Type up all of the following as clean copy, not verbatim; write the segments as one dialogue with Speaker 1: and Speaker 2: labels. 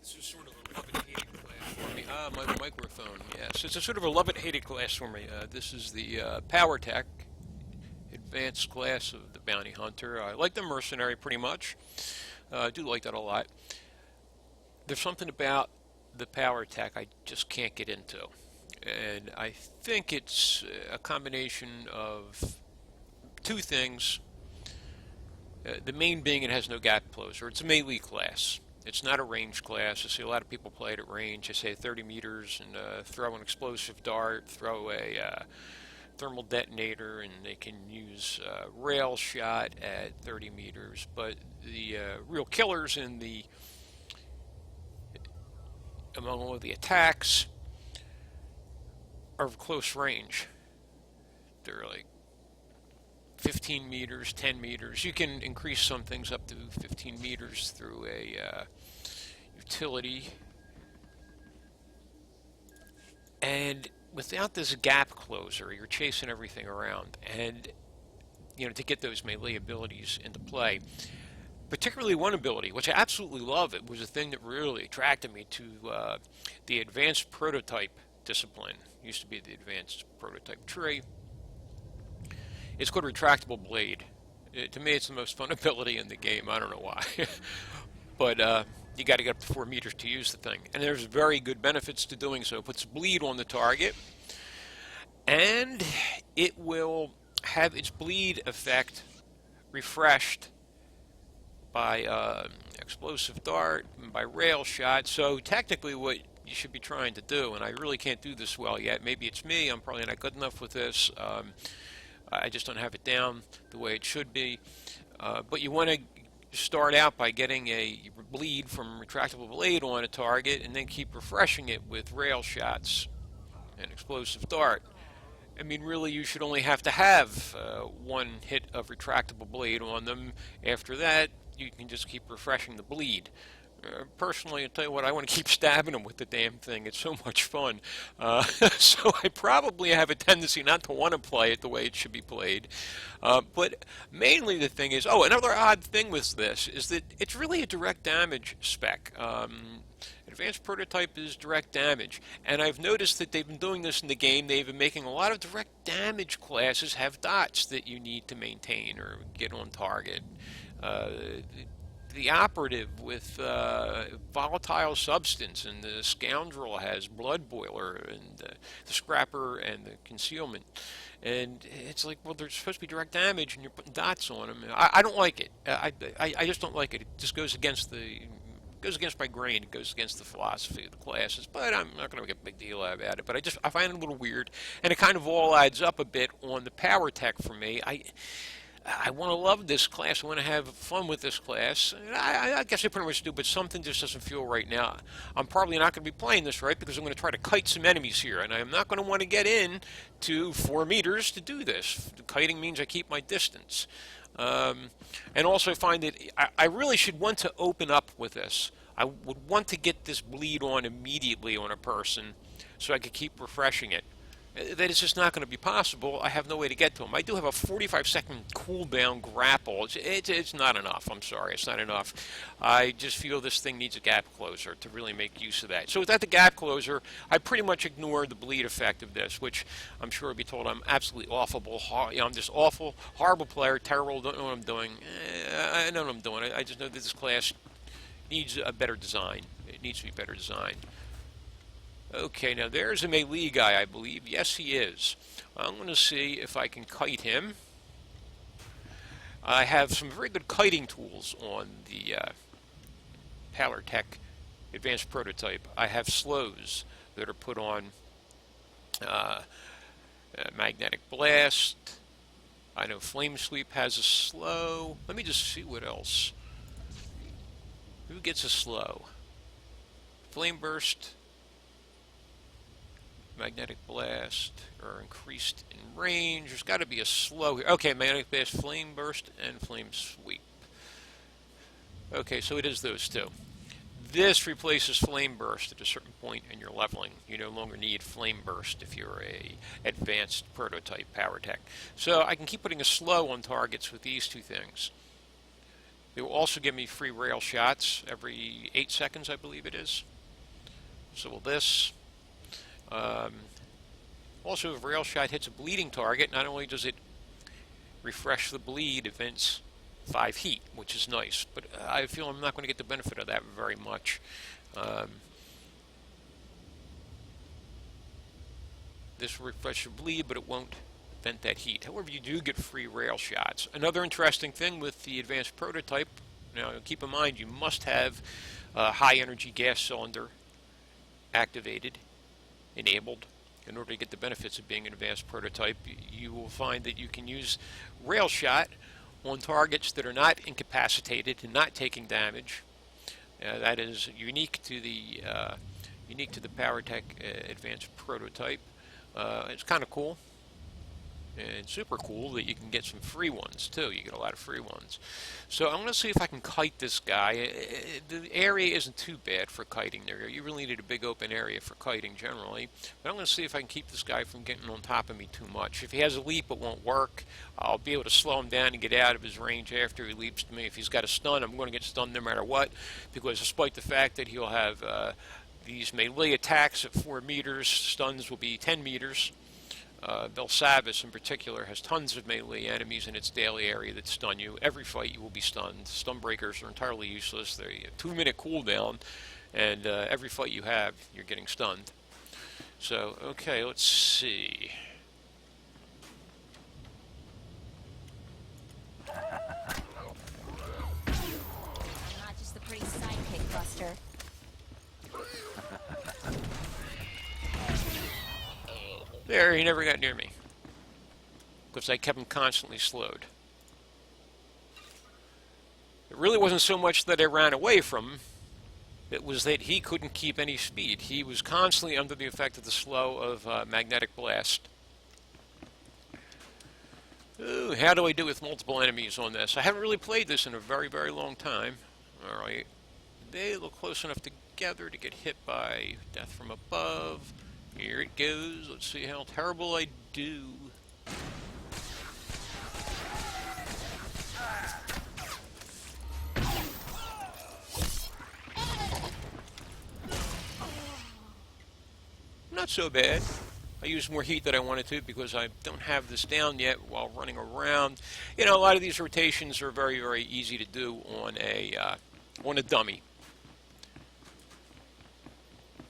Speaker 1: This is sort of a love-it-hated class for me. My microphone, yes. It's a sort of a love-it-hated class for me. This is the Power Tech advanced class of the Bounty Hunter. I like the Mercenary pretty much. I do like that a lot. There's something about the Power Tech I just can't get into. And I think it's a combination of two things. The main being it has no gap closer. It's a melee class. It's not a range class. I see a lot of people play it at range. I say 30 meters and throw an explosive dart, throw a thermal detonator, and they can use rail shot at 30 meters. But the real killers in the among all of the attacks are of close range. They're like 15 meters, 10 meters. You can increase some things up to 15 meters through a utility. And without this gap closer, you're chasing everything around. And, to get those melee abilities into play, particularly one ability, which I absolutely love, it was a thing that really attracted me to the advanced prototype discipline. It used to be the advanced prototype tree. It's called retractable blade. To me, it's the most fun ability in the game. I don't know why. But you got to get up to 4 meters to use the thing. And there's very good benefits to doing so. It puts bleed on the target. And it will have its bleed effect refreshed by explosive dart and by rail shot. So technically what you should be trying to do, and I really can't do this well yet. Maybe it's me. I'm probably not good enough with this. I just don't have it down the way it should be. But you want to start out by getting a bleed from retractable blade on a target and then keep refreshing it with rail shots and explosive dart. I mean, really, you should only have to have one hit of retractable blade on them. After that, you can just keep refreshing the bleed. Personally, I'll tell you what, I want to keep stabbing them with the damn thing. It's so much fun. So I probably have a tendency not to want to play it the way it should be played. But mainly the thing is, another odd thing with this is that it's really a direct damage spec. Advanced prototype is direct damage. And I've noticed that they've been doing this in the game. They've been making a lot of direct damage classes have dots that you need to maintain or get on target. The operative with volatile substance, and the scoundrel has blood boiler, and the scrapper and the concealment. And it's like, well, they're supposed to be direct damage, and you're putting dots on them. I don't like it. I just don't like it. It just goes against my grain. It goes against the philosophy of the classes. But I'm not going to make a big deal out about it. But I find it a little weird, and it kind of all adds up a bit on the power tech for me. I want to love this class. I want to have fun with this class. I guess I pretty much do, but something just doesn't feel right now. I'm probably not going to be playing this right because I'm going to try to kite some enemies here, and I'm not going to want to get in to 4 meters to do this. The kiting means I keep my distance. And also find that I really should want to open up with this. I would want to get this bleed on immediately on a person so I could keep refreshing it. That is just not going to be possible. I have no way to get to them. I do have a 45-second cooldown grapple. It's not enough. I'm sorry, it's not enough. I just feel this thing needs a gap closer to really make use of that. So without the gap closer, I pretty much ignore the bleed effect of this, which I'm sure I'll be told I'm absolutely awful. I'm just awful, horrible player, terrible, don't know what I'm doing. I know what I'm doing. I just know that this class needs a better design. It needs to be better designed. Okay, now there's a melee guy, I believe. Yes, he is. I'm going to see if I can kite him. I have some very good kiting tools on the Power Tech Advanced Prototype. I have slows that are put on Magnetic Blast. I know Flame Sweep has a slow. Let me just see what else. Who gets a slow? Flame Burst, Magnetic Blast, are increased in range. There's got to be a slow here. Okay, Magnetic Blast, Flame Burst, and Flame Sweep. Okay, so it is those two. This replaces Flame Burst at a certain point in your leveling. You no longer need Flame Burst if you're a advanced prototype Power Tech. So I can keep putting a slow on targets with these two things. They will also give me free rail shots every 8 seconds, I believe it is. So will this. Um, Also, if a rail shot hits a bleeding target, not only does it refresh the bleed events 5 heat, which is nice, but I feel I'm not going to get the benefit of that very much. This will refresh the bleed, but it won't vent that heat. However, you do get free rail shots. Another interesting thing with the advanced prototype, now keep in mind you must have a high energy gas cylinder activated, enabled, in order to get the benefits of being an advanced prototype. You will find that you can use rail shot on targets that are not incapacitated and not taking damage. That is unique to the PowerTech advanced prototype. It's kind of cool and super cool that you can get some free ones too. You get a lot of free ones. So I'm going to see if I can kite this guy. The area isn't too bad for kiting there. You really need a big open area for kiting generally. But I'm going to see if I can keep this guy from getting on top of me too much. If he has a leap, it won't work. I'll be able to slow him down and get out of his range after he leaps to me. If he's got a stun, I'm going to get stunned no matter what, because despite the fact that he'll have these melee attacks at 4 meters, stuns will be 10 meters. Belsavis in particular has tons of melee enemies in its daily area that stun you. Every fight you will be stunned. Stun breakers are entirely useless. They're a 2-minute cooldown, and every fight you have, you're getting stunned. So, okay, let's see.
Speaker 2: I'm not just the pretty sidekick, Buster.
Speaker 1: There, he never got near me, because I kept him constantly slowed. It really wasn't so much that I ran away from him, it was that he couldn't keep any speed. He was constantly under the effect of the slow of magnetic blast. Ooh, how do I do with multiple enemies on this? I haven't really played this in a very, very long time. Alright, they look close enough together to get hit by death from above. Here it goes. Let's see how terrible I do. Not so bad. I used more heat than I wanted to because I don't have this down yet while running around. You know, a lot of these rotations are very, very easy to do on a dummy.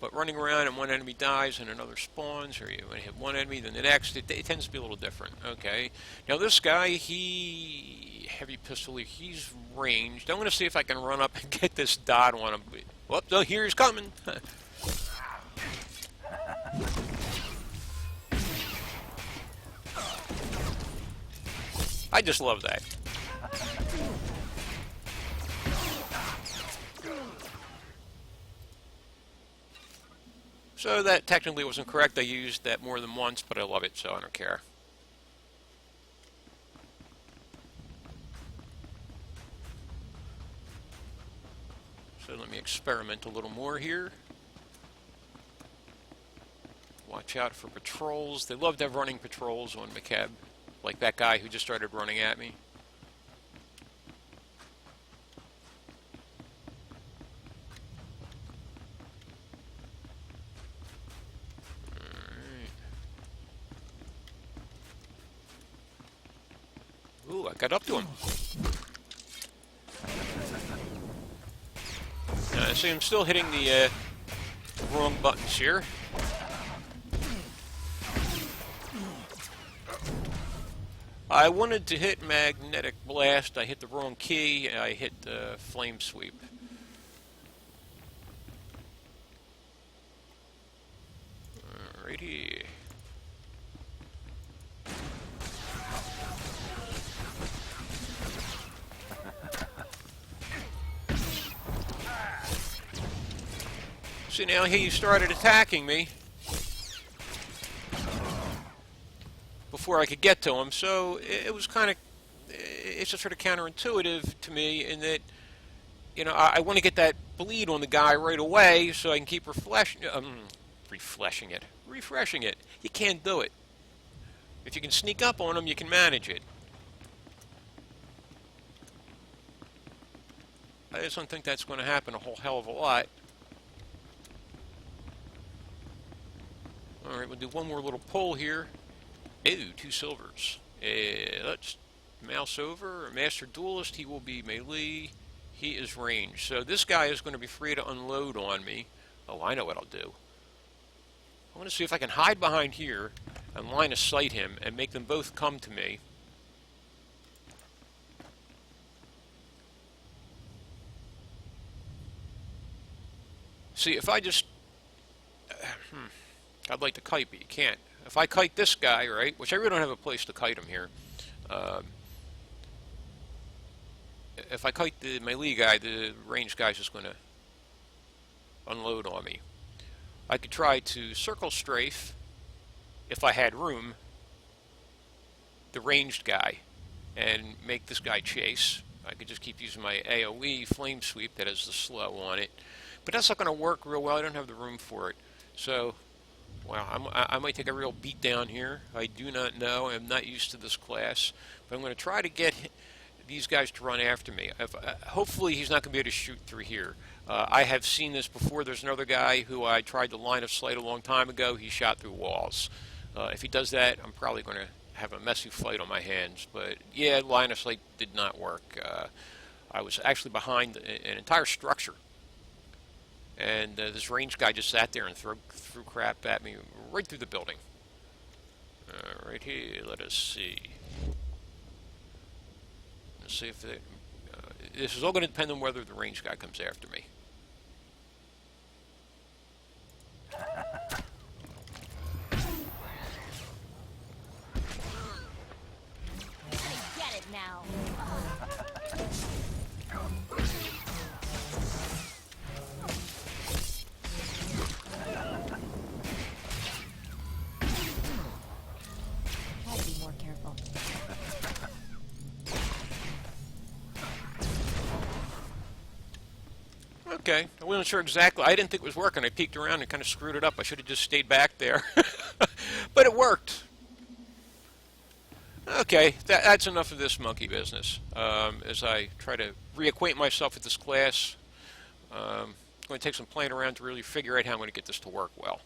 Speaker 1: But running around and one enemy dies and another spawns, or you hit one enemy, then the next, it tends to be a little different. Okay. Now this guy, heavy pistol, he's ranged. I'm going to see if I can run up and get this dot on him. Whoops, oh, here he's coming. I just love that. So that technically wasn't correct. I used that more than once, but I love it, so I don't care. So let me experiment a little more here. Watch out for patrols. They love to have running patrols on makeb, like that guy who just started running at me. Ooh, I got up to him. See, I'm still hitting the wrong buttons here. I wanted to hit magnetic blast. I hit the wrong key. I hit flame sweep. Alrighty. See, now he started attacking me before I could get to him, so it was kind of, it's just sort of counterintuitive to me in that, you know, I want to get that bleed on the guy right away so I can keep refreshing it. You can't do it. If you can sneak up on him, you can manage it. I just don't think that's going to happen a whole hell of a lot. Alright, we'll do one more little pull here. Ooh, 2 silvers. Let's mouse over. Master Duelist, he will be melee. He is ranged. So this guy is going to be free to unload on me. Oh, I know what I'll do. I want to see if I can hide behind here and line of sight him and make them both come to me. See, if I just... I'd like to kite, but you can't. If I kite this guy, right, which I really don't have a place to kite him here. If I kite the melee guy, the ranged guy's just going to unload on me. I could try to circle strafe, if I had room, the ranged guy and make this guy chase. I could just keep using my AoE flame sweep that has the slow on it. But that's not going to work real well. I don't have the room for it. So, well, I might take a real beat down here. I do not know. I'm not used to this class. But I'm going to try to get these guys to run after me. Hopefully he's not going to be able to shoot through here. I have seen this before. There's another guy who I tried to line of sight a long time ago. He shot through walls. If he does that, I'm probably going to have a messy fight on my hands. But yeah, line of sight did not work. I was actually behind an entire structure. And this ranged guy just sat there and threw crap at me right through the building. Right here, let us see. Let's see if this is all going to depend on whether the ranged guy comes after me.
Speaker 2: I get it now. Gotta be more careful.
Speaker 1: Okay, I wasn't sure exactly. I didn't think it was working. I peeked around and kind of screwed it up. I should have just stayed back there. But it worked. Okay, that's enough of this monkey business. As I try to reacquaint myself with this class, it's going to take some playing around to really figure out how I'm going to get this to work well.